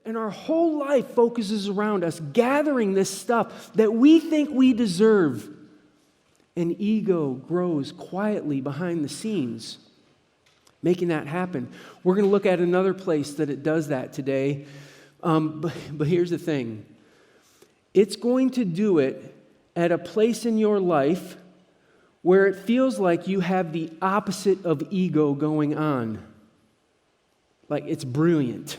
And our whole life focuses around us gathering this stuff that we think we deserve. And ego grows quietly behind the scenes, making that happen. We're going to look at another place that it does that today. But here's the thing. It's going to do it at a place in your life where it feels like you have the opposite of ego going on. Like it's brilliant.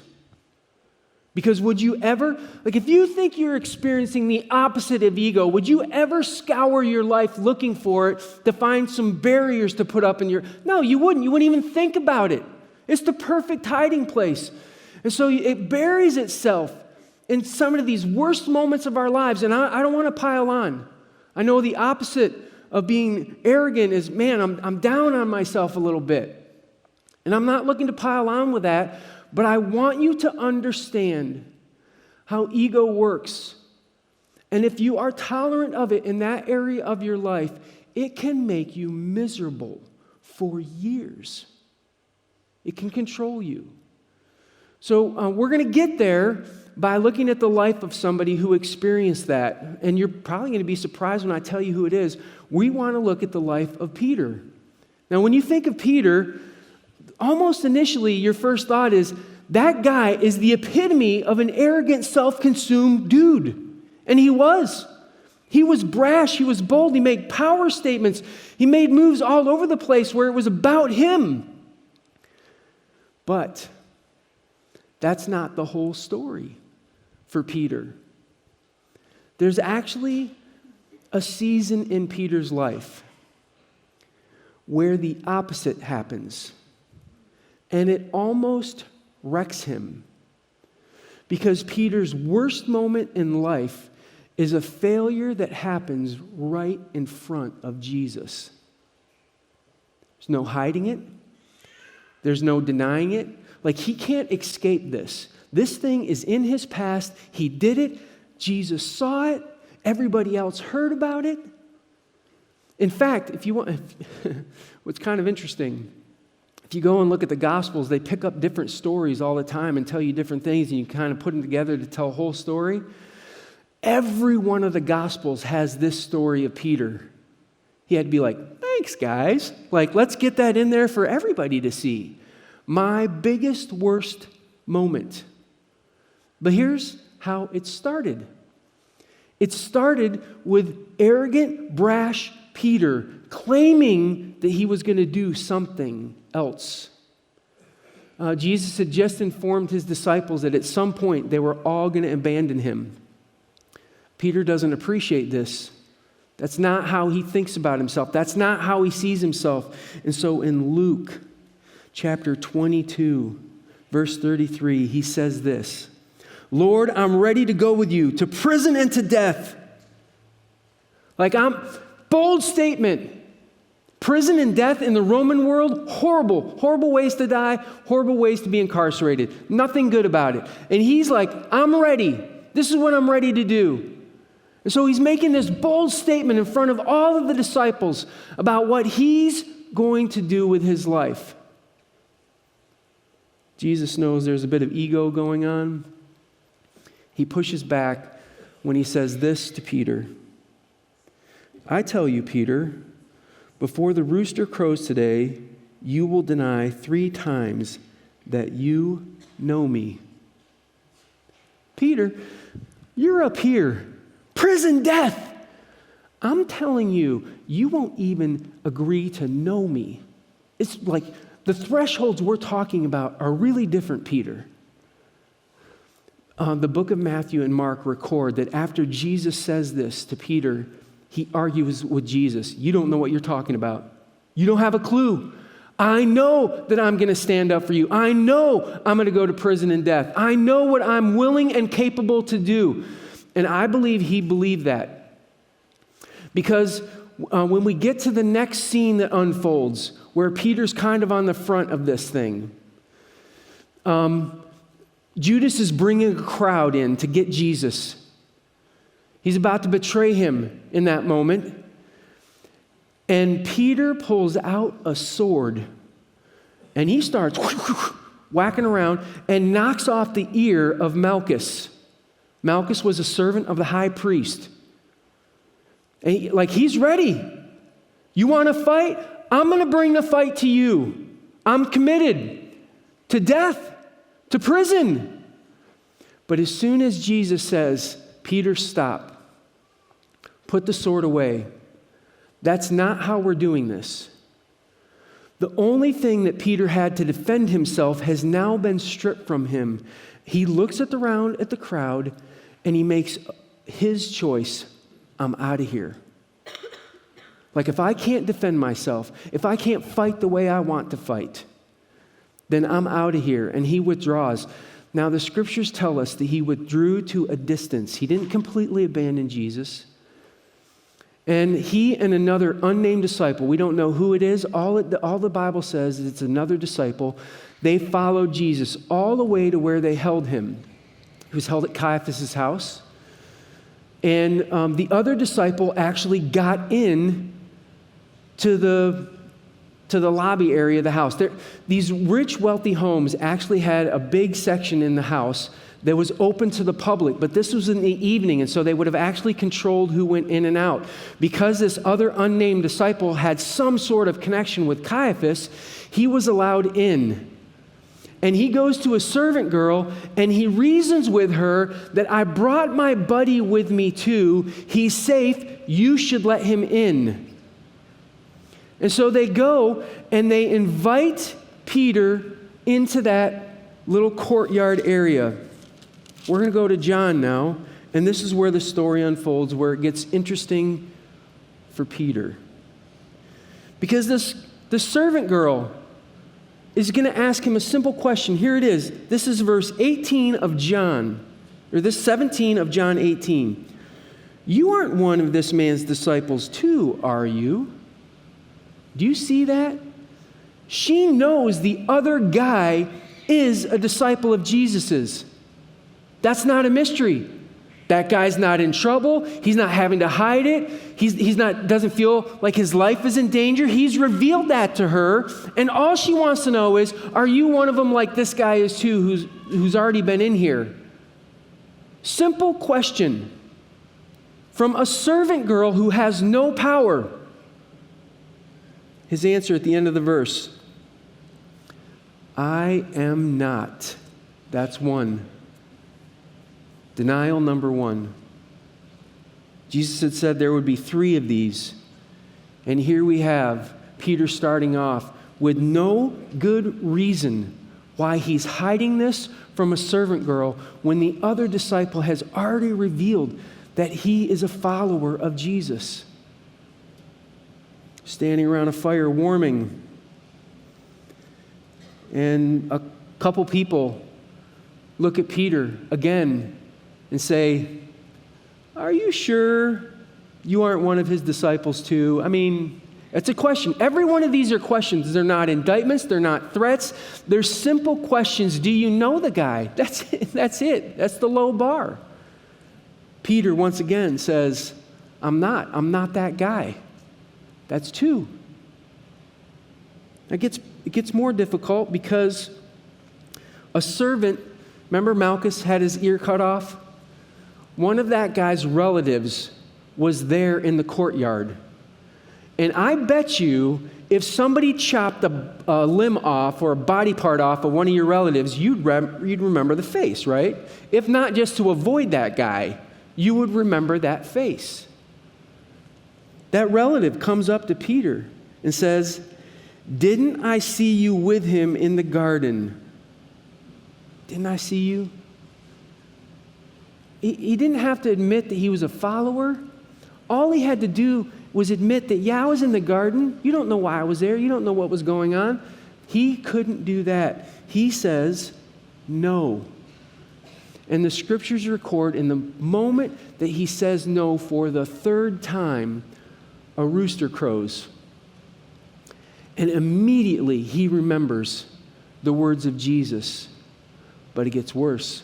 Because would you ever, if you think you're experiencing the opposite of ego, would you ever scour your life looking for it to find some barriers to put up in your... No, you wouldn't. You wouldn't even think about it. It's the perfect hiding place. And so it buries itself in some of these worst moments of our lives. And I don't want to pile on. I know the opposite of being arrogant is, man, I'm down on myself a little bit. And I'm not looking to pile on with that. But I want you to understand how ego works. And if you are tolerant of it in that area of your life, it can make you miserable for years. It can control you. So we're going to get there by looking at the life of somebody who experienced that. And you're probably going to be surprised when I tell you who it is. We want to look at the life of Peter. Now, when you think of Peter, almost initially, your first thought is, that guy is the epitome of an arrogant, self-consumed dude. And he was. He was brash. He was bold. He made power statements. He made moves all over the place where it was about him. But that's not the whole story for Peter. There's actually a season in Peter's life where the opposite happens. And it almost wrecks him. Because Peter's worst moment in life is a failure that happens right in front of Jesus. There's no hiding it. There's no denying it. He can't escape this. This thing is in his past. He did it. Jesus saw it. Everybody else heard about it. In fact, if you want, what's kind of interesting, if you go and look at the Gospels, they pick up different stories all the time and tell you different things, and you kind of put them together to tell a whole story. Every one of the Gospels has this story of Peter. He had to be like, thanks, guys. Let's get that in there for everybody to see. My biggest, worst moment. But here's how it started. It started with arrogant, brash Peter claiming that he was going to do something else. Jesus had just informed his disciples that at some point they were all going to abandon him. Peter doesn't appreciate this. That's not how he thinks about himself. That's not how he sees himself. And so in Luke chapter 22, verse 33, he says this, Lord, I'm ready to go with you to prison and to death. Bold statement. Prison and death in the Roman world, horrible, horrible ways to die, horrible ways to be incarcerated. Nothing good about it. And he's like, I'm ready. This is what I'm ready to do. And so he's making this bold statement in front of all of the disciples about what he's going to do with his life. Jesus knows there's a bit of ego going on. He pushes back when he says this to Peter. I tell you, Peter, before the rooster crows today, you will deny 3 times that you know me. Peter, you're up here. Prison, death. I'm telling you, you won't even agree to know me. It's like the thresholds we're talking about are really different, Peter. The book of Matthew and Mark record that after Jesus says this to Peter, he argues with Jesus. You don't know what you're talking about. You don't have a clue. I know that I'm going to stand up for you. I know I'm going to go to prison and death. I know what I'm willing and capable to do. And I believe he believed that. Because when we get to the next scene that unfolds, where Peter's kind of on the front of this thing, Judas is bringing a crowd in to get Jesus. He's about to betray him in that moment. And Peter pulls out a sword and he starts whacking around, and knocks off the ear of Malchus. Malchus was a servant of the high priest. And he's ready. You want to fight? I'm going to bring the fight to you. I'm committed to death, to prison. But as soon as Jesus says, Peter, stop. Put the sword away. That's not how we're doing this. The only thing that Peter had to defend himself has now been stripped from him. He looks at the crowd, and he makes his choice. I'm out of here. If I can't defend myself, if I can't fight the way I want to fight, then I'm out of here. And he withdraws. Now, the scriptures tell us that he withdrew to a distance. He didn't completely abandon Jesus. And he and another unnamed disciple, we don't know who it is, all the Bible says is it's another disciple. They followed Jesus all the way to where they held him. He was held at Caiaphas' house. And the other disciple actually got in to the lobby area of the house. These rich, wealthy homes actually had a big section in the house that was open to the public, but this was in the evening, and so they would have actually controlled who went in and out. Because this other unnamed disciple had some sort of connection with Caiaphas, he was allowed in. And he goes to a servant girl, and he reasons with her that I brought my buddy with me too. He's safe. You should let him in. And so they go, and they invite Peter into that little courtyard area. We're going to go to John now, and this is where the story unfolds, where it gets interesting for Peter. Because the servant girl is going to ask him a simple question. Here it is. This is verse 18 of John, or this 17 of John 18. You aren't one of this man's disciples too, are you? Do you see that? She knows the other guy is a disciple of Jesus's. That's not a mystery. That guy's not in trouble. He's not having to hide it. He's not doesn't feel like his life is in danger. He's revealed that to her, and all she wants to know is, are you one of them like this guy is too, who's already been in here? Simple question from a servant girl who has no power. His answer at the end of the verse, I am not. That's one. Denial number one. Jesus had said there would be 3 of these. And here we have Peter starting off with no good reason why he's hiding this from a servant girl when the other disciple has already revealed that he is a follower of Jesus. Standing around a fire warming. And a couple people look at Peter again and say, are you sure you aren't one of his disciples too? I mean, it's a question. Every one of these are questions. They're not indictments. They're not threats. They're simple questions. Do you know the guy? That's it. That's the low bar. Peter once again says, I'm not that guy. That's 2. It gets more difficult because a servant, remember Malchus had his ear cut off? One of that guy's relatives was there in the courtyard. And I bet you if somebody chopped a limb off or a body part off of one of your relatives, you'd remember the face, right? If not just to avoid that guy, you would remember that face. That relative comes up to Peter and says, didn't I see you with him in the garden? Didn't I see you? He didn't have to admit that he was a follower. All he had to do was admit that, yeah, I was in the garden. You don't know why I was there. You don't know what was going on. He couldn't do that. He says, no. And the scriptures record in the moment that he says no for the 3rd time, a rooster crows. And immediately he remembers the words of Jesus. But it gets worse.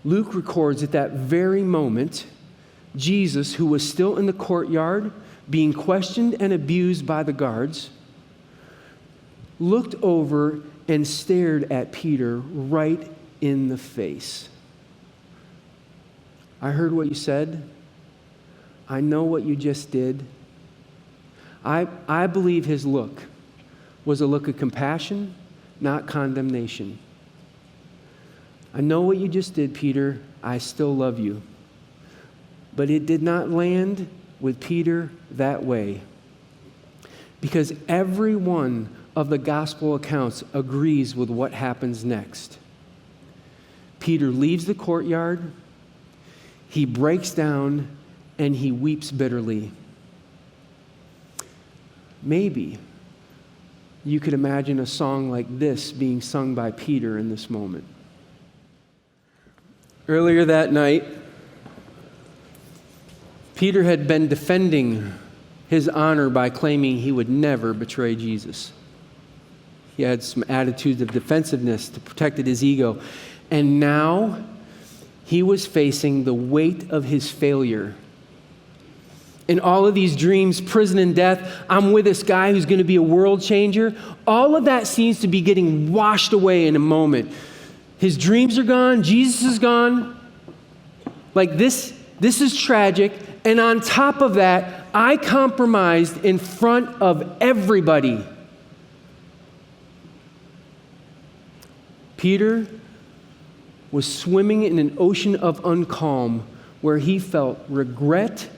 Luke records at that very moment, Jesus, who was still in the courtyard, being questioned and abused by the guards, looked over and stared at Peter right in the face. I heard what you said. I know what you just did. I believe his look was a look of compassion, not condemnation. I know what you just did, Peter. I still love you. But it did not land with Peter that way, because every one of the gospel accounts agrees with what happens next. Peter leaves the courtyard, he breaks down, and he weeps bitterly. Maybe you could imagine a song like this being sung by Peter in this moment. Earlier that night, Peter had been defending his honor by claiming he would never betray Jesus. He had some attitudes of defensiveness to protect his ego. And now he was facing the weight of his failure. In all of these dreams, prison and death, I'm with this guy who's going to be a world changer. All of that seems to be getting washed away in a moment. His dreams are gone. Jesus is gone. Like this is tragic. And on top of that, I compromised in front of everybody. Peter was swimming in an ocean of uncalm where he felt regret,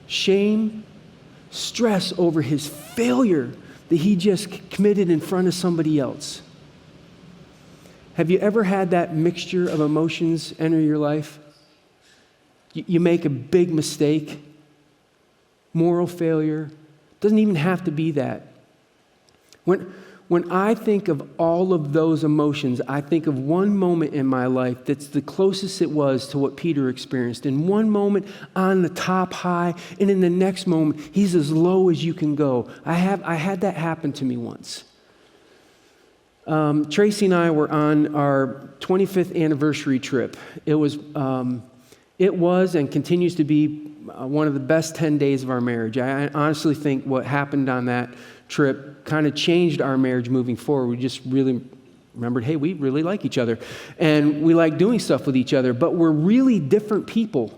shame, stress over his failure that he just committed in front of somebody else. Have you ever had that mixture of emotions enter your life? You make a big mistake, moral failure. Doesn't even have to be that. When I think of all of those emotions, I think of one moment in my life that's the closest it was to what Peter experienced. In one moment, on the top high, and in the next moment, he's as low as you can go. I had that happen to me once. Tracy and I were on our 25th anniversary trip. It was and continues to be one of the best 10 days of our marriage. I honestly think what happened on that trip kind of changed our marriage moving forward. We just really remembered, hey, we really like each other. And we like doing stuff with each other, but we're really different people.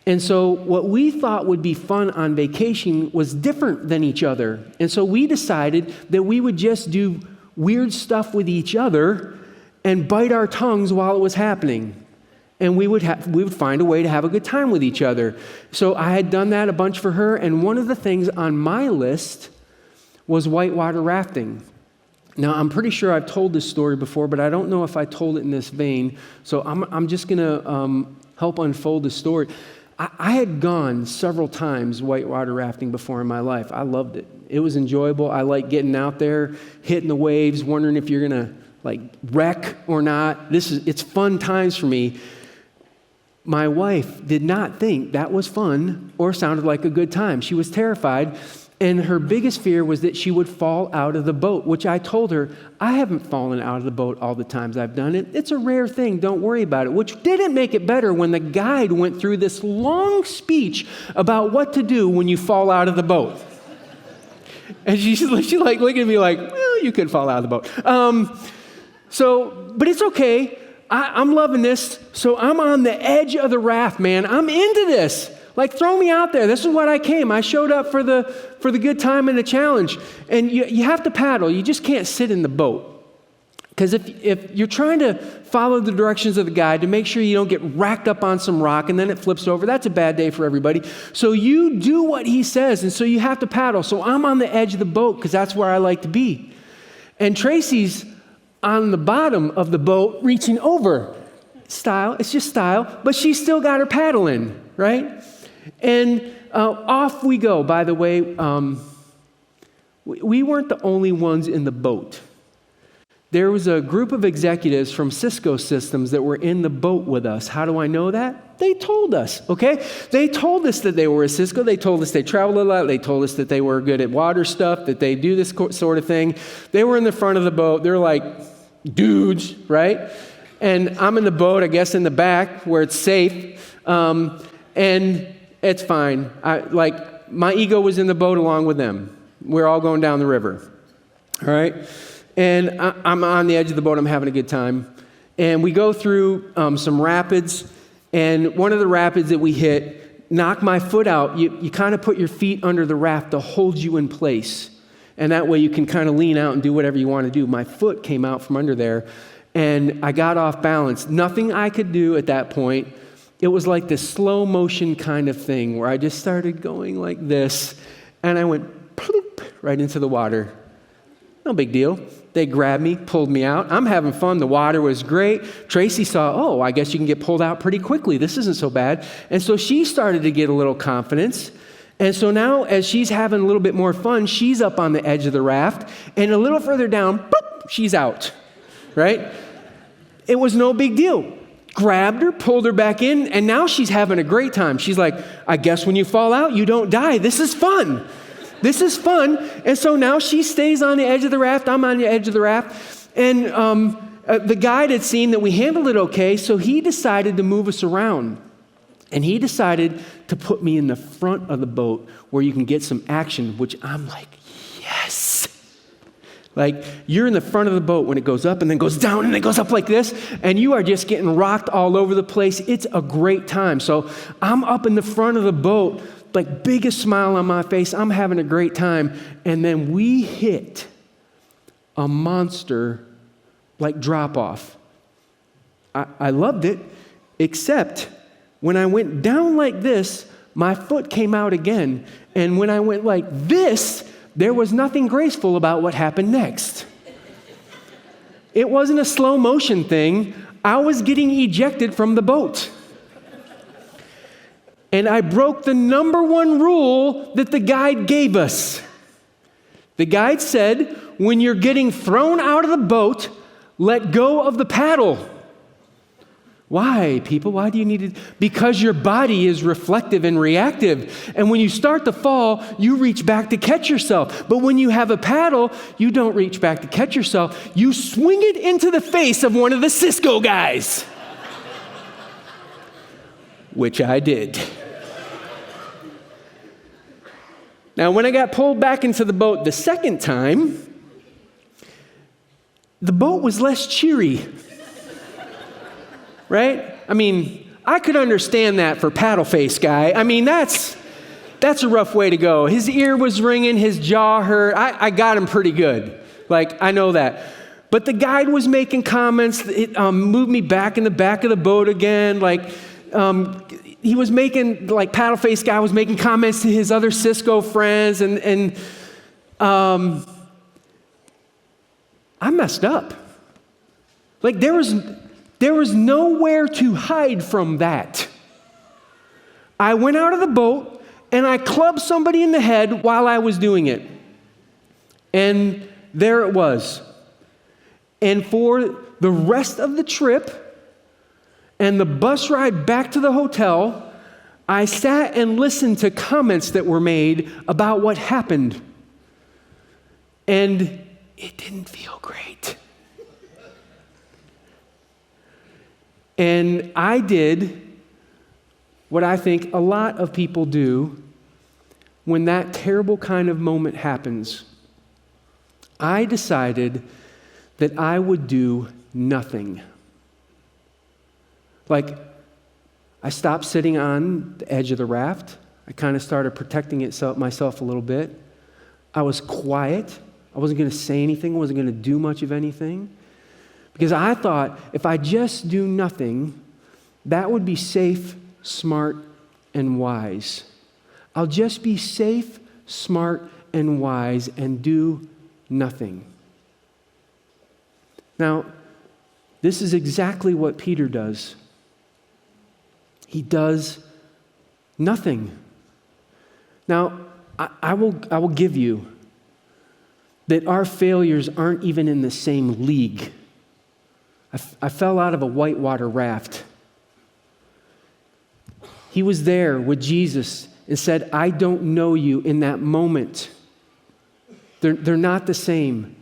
And so what we thought would be fun on vacation was different than each other. And so we decided that we would just do weird stuff with each other and bite our tongues while it was happening. And we would find a way to have a good time with each other. So I had done that a bunch for her, and one of the things on my list was whitewater rafting. Now, I'm pretty sure I've told this story before, but I don't know if I told it in this vein, so I'm just going to help unfold the story. I had gone several times whitewater rafting before in my life. I loved it. It was enjoyable. I like getting out there, hitting the waves, wondering if you're going to wreck or not. It's fun times for me. My wife did not think that was fun or sounded like a good time. She was terrified, and her biggest fear was that she would fall out of the boat, which I told her, I haven't fallen out of the boat all the times I've done it. It's a rare thing. Don't worry about it, which didn't make it better when the guide went through this long speech about what to do when you fall out of the boat. And she looking at me like, well, you could fall out of the boat. But it's okay. I'm loving this, so I'm on the edge of the raft, man. I'm into this. Throw me out there. This is what I came. I showed up for the good time and the challenge. And you have to paddle. You just can't sit in the boat. Because if you're trying to follow the directions of the guide to make sure you don't get racked up on some rock and then it flips over, that's a bad day for everybody. So you do what he says, and so you have to paddle. So I'm on the edge of the boat because that's where I like to be. And Tracy's on the bottom of the boat, reaching over. Style, it's just style, but she's still got her paddle in, right? And off we go. By the way, we weren't the only ones in the boat. There was a group of executives from Cisco Systems that were in the boat with us. How do I know that? They told us, okay? They told us that they were at Cisco. They told us they traveled a lot. They told us that they were good at water stuff, that they do this sort of thing. They were in the front of the boat. They're like dudes, right? And I'm in the boat, I guess, in the back where it's safe. And it's fine. My ego was in the boat along with them. We're all going down the river. All right? And I'm on the edge of the boat. I'm having a good time. And we go through some rapids. And one of the rapids that we hit knocked my foot out. You kind of put your feet under the raft to hold you in place. And that way you can kind of lean out and do whatever you want to do. My foot came out from under there. And I got off balance. Nothing I could do at that point. It was like this slow motion kind of thing where I just started going like this. And I went ploop right into the water. No big deal. They grabbed me, pulled me out. I'm having fun. The water was great. Tracy saw, oh, I guess you can get pulled out pretty quickly. This isn't so bad. And so she started to get a little confidence. And so now as she's having a little bit more fun, she's up on the edge of the raft. And a little further down, boop, she's out, right? It was no big deal. Grabbed her, pulled her back in, and now she's having a great time. She's like, I guess when you fall out, you don't die. This is fun. This is fun. And so now she stays on the edge of the raft. I'm on the edge of the raft. And the guide had seen that we handled it okay, so he decided to move us around. And he decided to put me in the front of the boat where you can get some action, which I'm like, yes. Like, you're in the front of the boat when it goes up and then goes down and then goes up like this, and you are just getting rocked all over the place. It's a great time. So I'm up in the front of the boat, like biggest smile on my face. I'm having a great time. And then we hit a monster, like drop-off. I loved it, except when I went down like this, my foot came out again. And when I went like this, there was nothing graceful about what happened next. It wasn't a slow motion thing. I was getting ejected from the boat. And I broke the number one rule that the guide gave us. The guide said, when you're getting thrown out of the boat, let go of the paddle. Why, people? Why do you need it? Because your body is reflective and reactive. And when you start to fall, you reach back to catch yourself. But when you have a paddle, you don't reach back to catch yourself. You swing it into the face of one of the Cisco guys. Which I did. Now, when I got pulled back into the boat the second time, the boat was less cheery. Right? I mean, I could understand that for paddle face guy. I mean, that's a rough way to go. His ear was ringing, his jaw hurt. I got him pretty good. Like, I know that. But the guide was making comments. It moved me back in the back of the boat again. Like, he was making, like, paddle face guy was making comments to his other Cisco friends. And I messed up. Like, there was nowhere to hide from that. I went out of the boat and I clubbed somebody in the head while I was doing it. And there it was. And for the rest of the trip and the bus ride back to the hotel, I sat and listened to comments that were made about what happened. And it didn't feel great. And I did what I think a lot of people do when that terrible kind of moment happens. I decided that I would do nothing. Like, I stopped sitting on the edge of the raft. I kind of started protecting myself a little bit. I was quiet. I wasn't going to say anything. I wasn't going to do much of anything. Because I thought if I just do nothing, that would be safe, smart, and wise. I'll just be safe, smart, and wise and do nothing. Now, this is exactly what Peter does. He does nothing. Now, I will give you that our failures aren't even in the same league. I fell out of a whitewater raft. He was there with Jesus and said, I don't know you in that moment. They're not the same.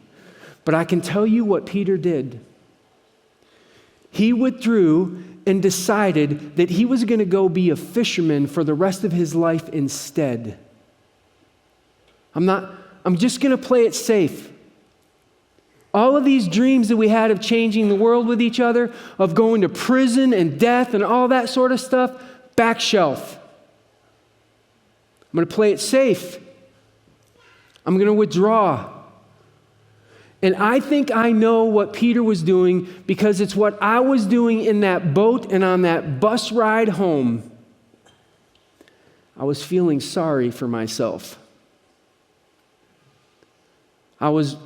But I can tell you what Peter did. He withdrew and decided that he was going to go be a fisherman for the rest of his life instead. I'm just going to play it safe. All of these dreams that we had of changing the world with each other, of going to prison and death and all that sort of stuff, back shelf. I'm going to play it safe. I'm going to withdraw. And I think I know what Peter was doing because it's what I was doing in that boat and on that bus ride home. I was feeling sorry for myself. I was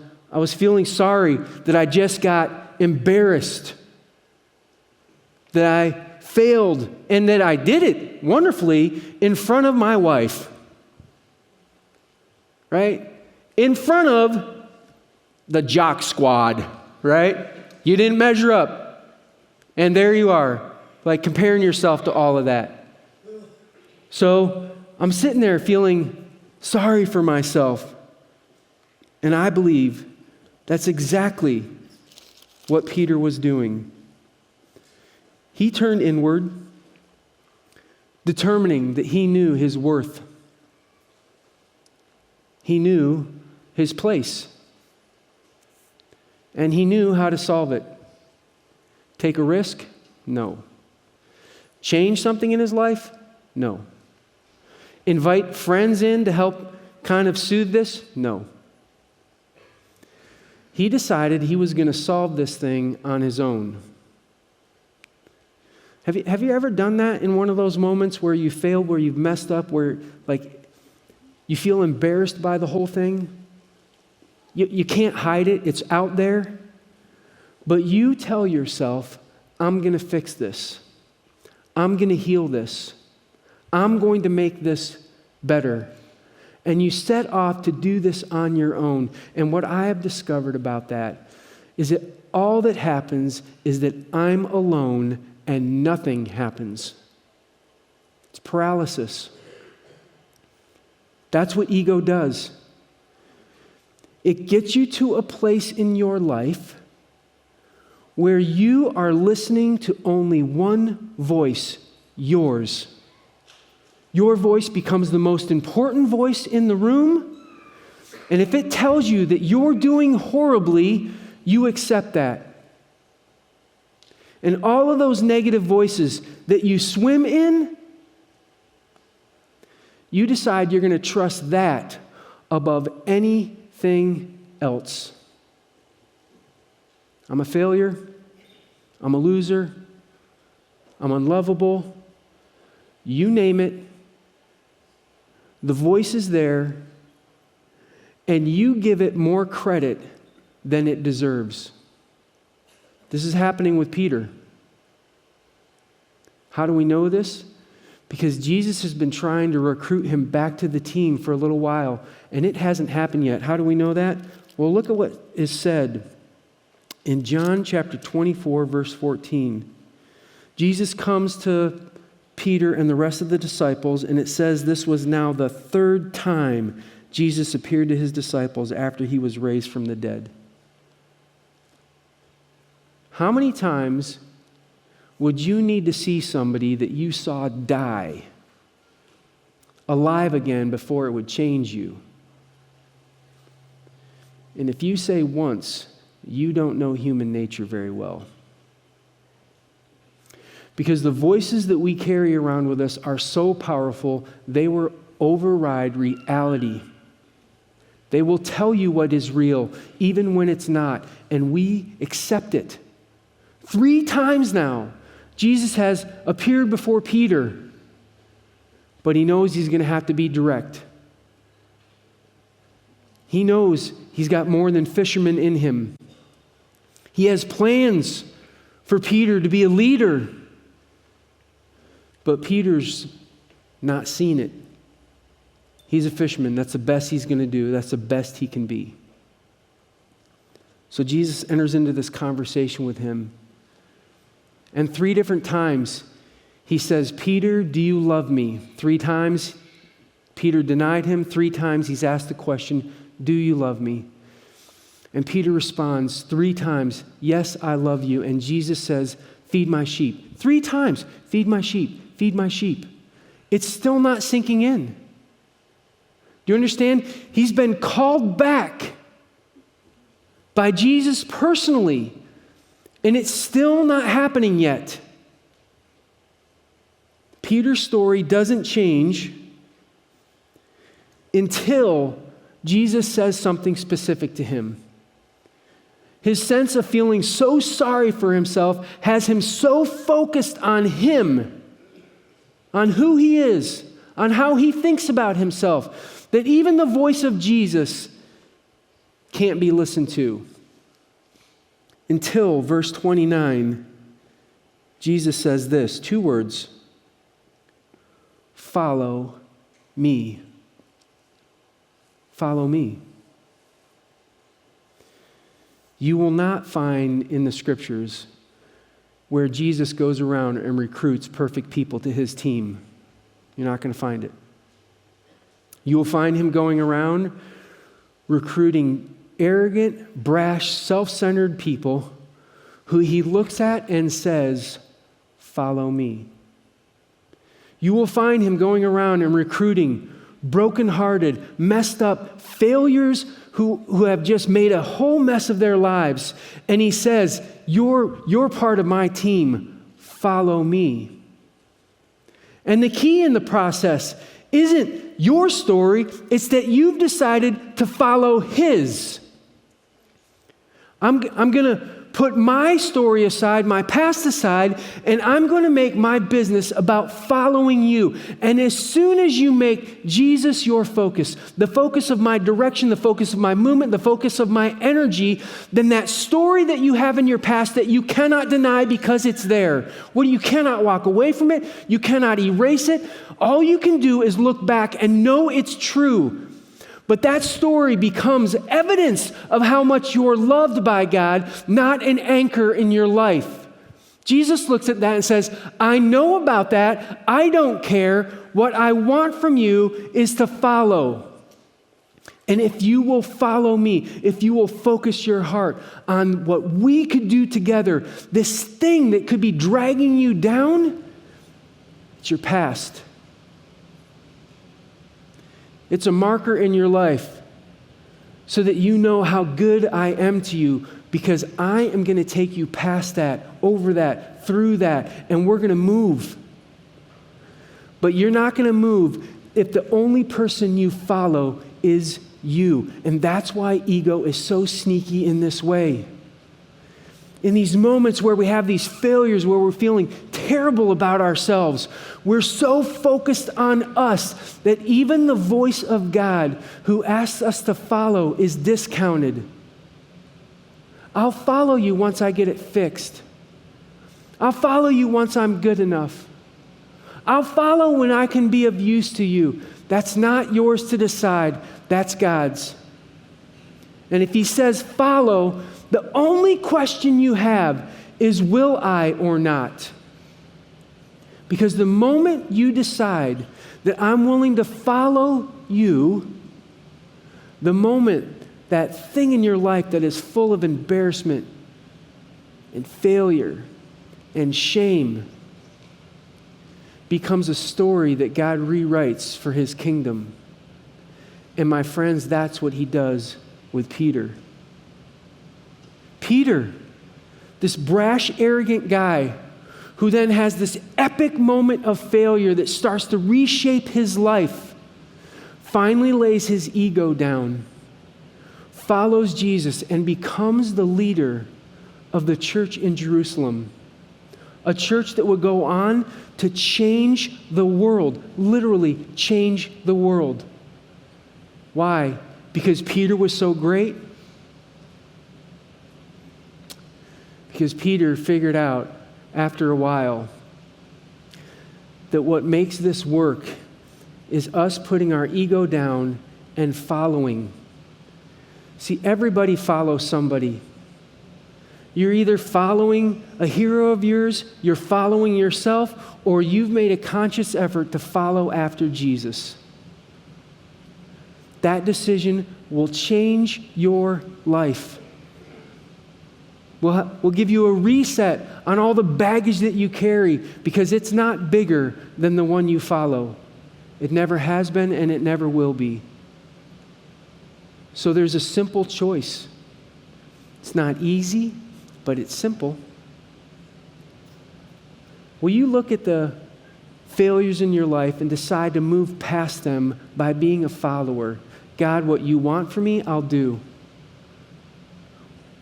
feeling sorry that I just got embarrassed, that I failed, and that I did it wonderfully in front of my wife. Right? In front of the jock squad, right? You didn't measure up. And there you are, like comparing yourself to all of that. So I'm sitting there feeling sorry for myself. And I believe that's exactly what Peter was doing. He turned inward, determining that he knew his worth. He knew his place. And he knew how to solve it. Take a risk? No. Change something in his life? No. Invite friends in to help kind of soothe this? No. He decided he was going to solve this thing on his own. Have you ever done that in one of those moments where you failed, where you've messed up, where like you feel embarrassed by the whole thing? You can't hide it. It's out there. But you tell yourself, I'm going to fix this. I'm going to heal this. I'm going to make this better. And you set off to do this on your own. And what I have discovered about that is that all that happens is that I'm alone and nothing happens. It's paralysis. That's what ego does. It gets you to a place in your life where you are listening to only one voice, yours. Your voice becomes the most important voice in the room, and if it tells you that you're doing horribly, you accept that. And all of those negative voices that you swim in, you decide you're going to trust that above anything else. I'm a failure. I'm a loser. I'm unlovable. You name it. The voice is there, and you give it more credit than it deserves. This is happening with Peter. How do we know this? Because Jesus has been trying to recruit him back to the team for a little while, and it hasn't happened yet. How do we know that? Well, look at what is said in John chapter 24, verse 14. Jesus comes to Peter and the rest of the disciples, and it says this was now the third time Jesus appeared to his disciples after he was raised from the dead. How many times would you need to see somebody that you saw die alive again before it would change you? And if you say once, you don't know human nature very well. Because the voices that we carry around with us are so powerful, they will override reality. They will tell you what is real, even when it's not, and we accept it. 3 times now, Jesus has appeared before Peter, but he knows he's going to have to be direct. He knows he's got more than fishermen in him. He has plans for Peter to be a leader, but Peter's not seen it. He's a fisherman. That's the best he's going to do. That's the best he can be. So Jesus enters into this conversation with him. And 3 different times he says, Peter, do you love me? 3 times Peter denied him. 3 times he's asked the question, do you love me? And Peter responds 3 times, yes, I love you. And Jesus says, feed my sheep. 3 times, feed my sheep, feed my sheep. It's still not sinking in. Do you understand? He's been called back by Jesus personally, and it's still not happening yet. Peter's story doesn't change until Jesus says something specific to him. His sense of feeling so sorry for himself has him so focused on him, on who he is, on how he thinks about himself, that even the voice of Jesus can't be listened to. Until verse 29, Jesus says this, 2 words, follow me. Follow me. You will not find in the scriptures where Jesus goes around and recruits perfect people to his team. You're not going to find it. You will find him going around recruiting arrogant, brash, self-centered people who he looks at and says, follow me. You will find him going around and recruiting brokenhearted, messed up failures who have just made a whole mess of their lives. And he says, you're part of my team. Follow me. And the key in the process isn't your story. It's that you've decided to follow his. I'm going to put my story aside, my past aside, and I'm going to make my business about following you. And as soon as you make Jesus your focus, the focus of my direction, the focus of my movement, the focus of my energy, then that story that you have in your past that you cannot deny because it's there, well, you cannot walk away from it, you cannot erase it. All you can do is look back and know it's true. But that story becomes evidence of how much you're loved by God, not an anchor in your life. Jesus looks at that and says, I know about that. I don't care. What I want from you is to follow. And if you will follow me, if you will focus your heart on what we could do together, this thing that could be dragging you down, it's your past. It's a marker in your life so that you know how good I am to you, because I am going to take you past that, over that, through that, and we're going to move. But you're not going to move if the only person you follow is you. And that's why ego is so sneaky in this way. In these moments where we have these failures, where we're feeling terrible about ourselves, we're so focused on us that even the voice of God who asks us to follow is discounted. I'll follow you once I get it fixed. I'll follow you once I'm good enough. I'll follow when I can be of use to you. That's not yours to decide. That's God's. And if he says follow, the only question you have is, will I or not? Because the moment you decide that I'm willing to follow you, the moment that thing in your life that is full of embarrassment and failure and shame becomes a story that God rewrites for his kingdom. And my friends, that's what he does with Peter. Peter, this brash, arrogant guy who then has this epic moment of failure that starts to reshape his life, finally lays his ego down, follows Jesus, and becomes the leader of the church in Jerusalem. A church that would go on to change the world, literally change the world. Why? Because Peter was so great? Because Peter figured out after a while that what makes this work is us putting our ego down and following. See, everybody follows somebody. You're either following a hero of yours, you're following yourself, or you've made a conscious effort to follow after Jesus. That decision will change your life. We'll give you a reset on all the baggage that you carry, because it's not bigger than the one you follow. It never has been, and it never will be. So there's a simple choice. It's not easy, but it's simple. Will you look at the failures in your life and decide to move past them by being a follower? God, what you want for me, I'll do.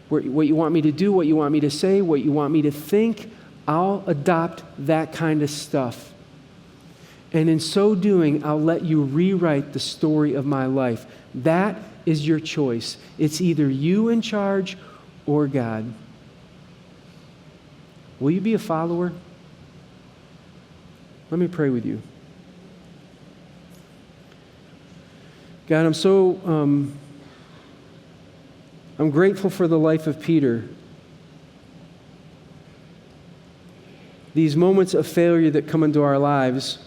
What you want me to do, what you want me to say, what you want me to think, I'll adopt that kind of stuff. And in so doing, I'll let you rewrite the story of my life. That is your choice. It's either you in charge or God. Will you be a follower? Let me pray with you. God, I'm grateful for the life of Peter. These moments of failure that come into our lives,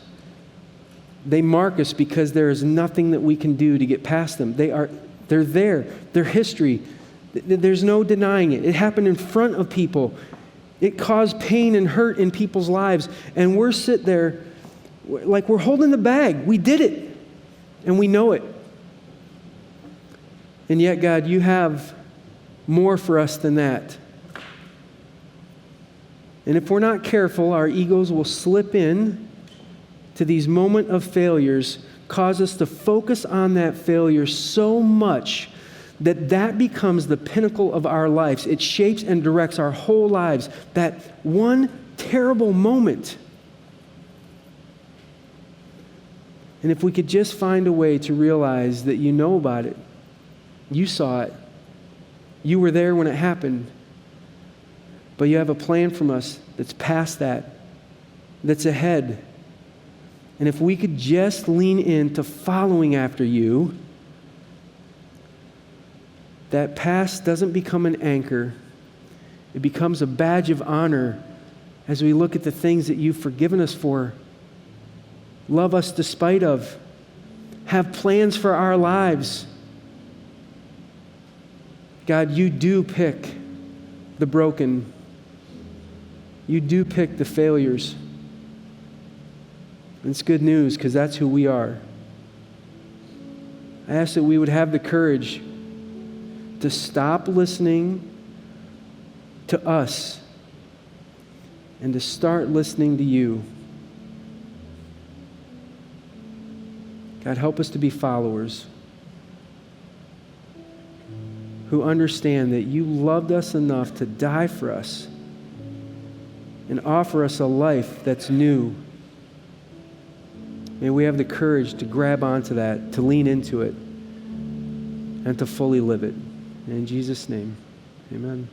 they mark us because there is nothing that we can do to get past them. They're there. They're history. There's no denying it. It happened in front of people. It caused pain and hurt in people's lives. And we're sitting there like we're holding the bag. We did it. And we know it. And yet, God, you have more for us than that. And if we're not careful, our egos will slip in to these moments of failures, cause us to focus on that failure so much that becomes the pinnacle of our lives. It shapes and directs our whole lives. That one terrible moment. And if we could just find a way to realize that you know about it, you saw it, you were there when it happened, but you have a plan from us that's past that, that's ahead. And if we could just lean into following after you, that past doesn't become an anchor. It becomes a badge of honor as we look at the things that you've forgiven us for, love us despite of, have plans for our lives. God, you do pick the broken. You do pick the failures. And it's good news because that's who we are. I ask that we would have the courage to stop listening to us and to start listening to you. God, help us to be followers who understand that you loved us enough to die for us and offer us a life that's new. May we have the courage to grab onto that, to lean into it, and to fully live it. In Jesus' name, amen.